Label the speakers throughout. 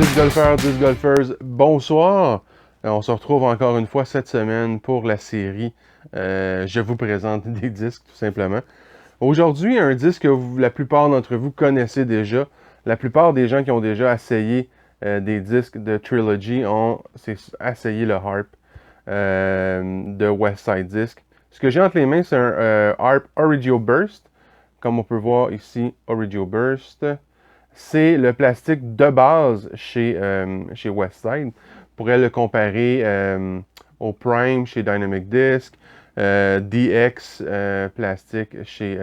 Speaker 1: 10 golfeurs, 10 golfeuses, bonsoir. On se retrouve encore une fois cette semaine pour la série Je vous présente des disques, tout simplement. Aujourd'hui, un disque que la plupart d'entre vous connaissez déjà. La plupart des gens qui ont déjà essayé des disques de Trilogy ont essayé le Harp de Westside Disc. Ce que j'ai entre les mains, c'est un Harp Origio Burst. Comme on peut voir ici, Origio Burst. C'est le plastique de base chez Westside. On pourrait le comparer au Prime chez Dynamic Disc, DX plastique chez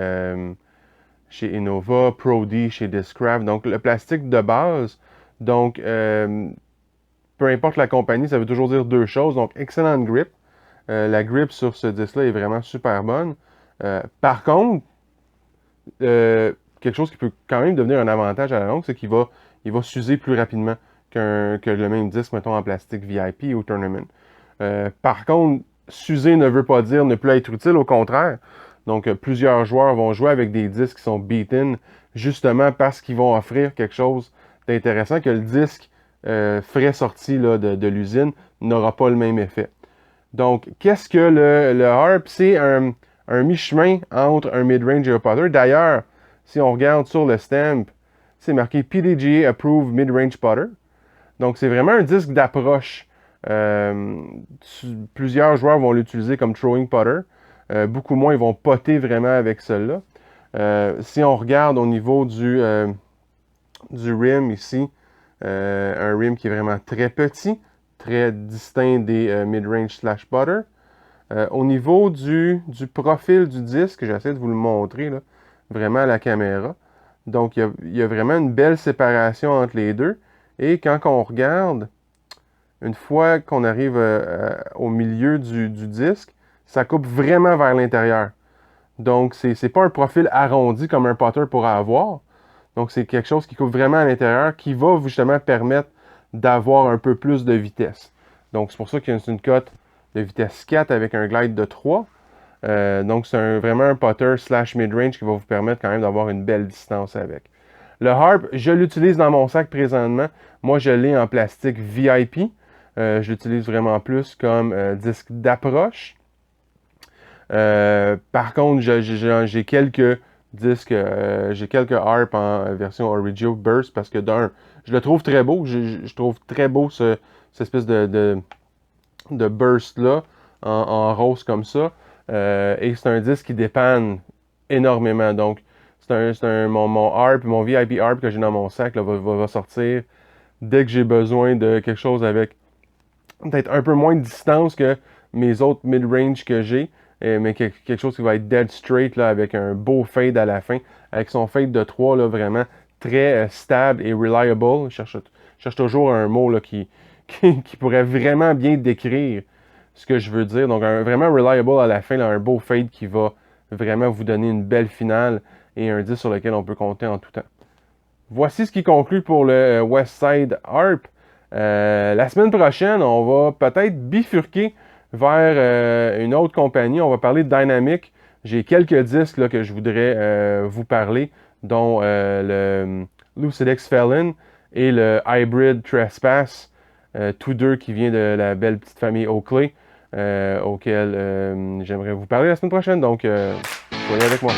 Speaker 1: Innova, Pro D chez Discraft. Donc le plastique de base. Donc peu importe la compagnie, ça veut toujours dire deux choses. Donc excellente grip. La grip sur ce disque-là est vraiment super bonne. Par contre, quelque chose qui peut quand même devenir un avantage à la longue, c'est qu'il va s'user plus rapidement que le même disque, mettons, en plastique VIP ou Tournament. Par contre, s'user ne veut pas dire ne plus être utile, au contraire. Donc, plusieurs joueurs vont jouer avec des disques qui sont beaten, justement parce qu'ils vont offrir quelque chose d'intéressant que le disque frais sorti là, de l'usine n'aura pas le même effet. Donc, qu'est-ce que le Harp? C'est un mi-chemin entre un mid-range et un putter. D'ailleurs, si on regarde sur le stamp, c'est marqué PDGA Approved Mid-Range Putter. Donc, c'est vraiment un disque d'approche. Plusieurs joueurs vont l'utiliser comme throwing putter. Beaucoup moins, ils vont potter vraiment avec celui-là. Si on regarde au niveau du rim ici, un rim qui est vraiment très petit, très distinct des mid-range slash putter. Au niveau du profil du disque, j'essaie de vous le montrer là, vraiment à la caméra. Donc, il y a vraiment une belle séparation entre les deux. Et quand on regarde, une fois qu'on arrive au milieu du disque, ça coupe vraiment vers l'intérieur. Donc, c'est pas un profil arrondi comme un putter pourrait avoir. Donc, c'est quelque chose qui coupe vraiment à l'intérieur, qui va justement permettre d'avoir un peu plus de vitesse. Donc, c'est pour ça qu'il y a une cote de vitesse 4 avec un glide de 3. Donc, c'est vraiment un putter slash mid-range qui va vous permettre quand même d'avoir une belle distance avec. Le Harp, je l'utilise dans mon sac présentement. Moi, je l'ai en plastique VIP. Je l'utilise vraiment plus comme disque d'approche. Par contre, j'ai quelques disques, j'ai quelques Harp en version Origio Burst parce que d'un, je le trouve très beau. Je trouve très beau cette espèce de burst-là en rose comme ça. Et c'est un disque qui dépanne énormément. Donc, mon Harp, mon VIP Harp que j'ai dans mon sac là, va sortir dès que j'ai besoin de quelque chose avec peut-être un peu moins de distance que mes autres mid-range que j'ai, mais quelque chose qui va être dead straight là, avec un beau fade à la fin, avec son fade de 3 là, vraiment très stable et reliable. Je cherche toujours un mot là, qui pourrait vraiment bien décrire ce que je veux dire. Donc, vraiment reliable à la fin, là, un beau fade qui va vraiment vous donner une belle finale et un disque sur lequel on peut compter en tout temps. Voici ce qui conclut pour le Westside Harp. La semaine prochaine, on va peut-être bifurquer vers une autre compagnie. On va parler de Dynamic. J'ai quelques disques là, que je voudrais vous parler, dont le Lucidex Felon et le Hybrid Trespass, tous deux qui viennent de la belle petite famille Oakley, auquel j'aimerais vous parler la semaine prochaine. Donc, soyez avec moi.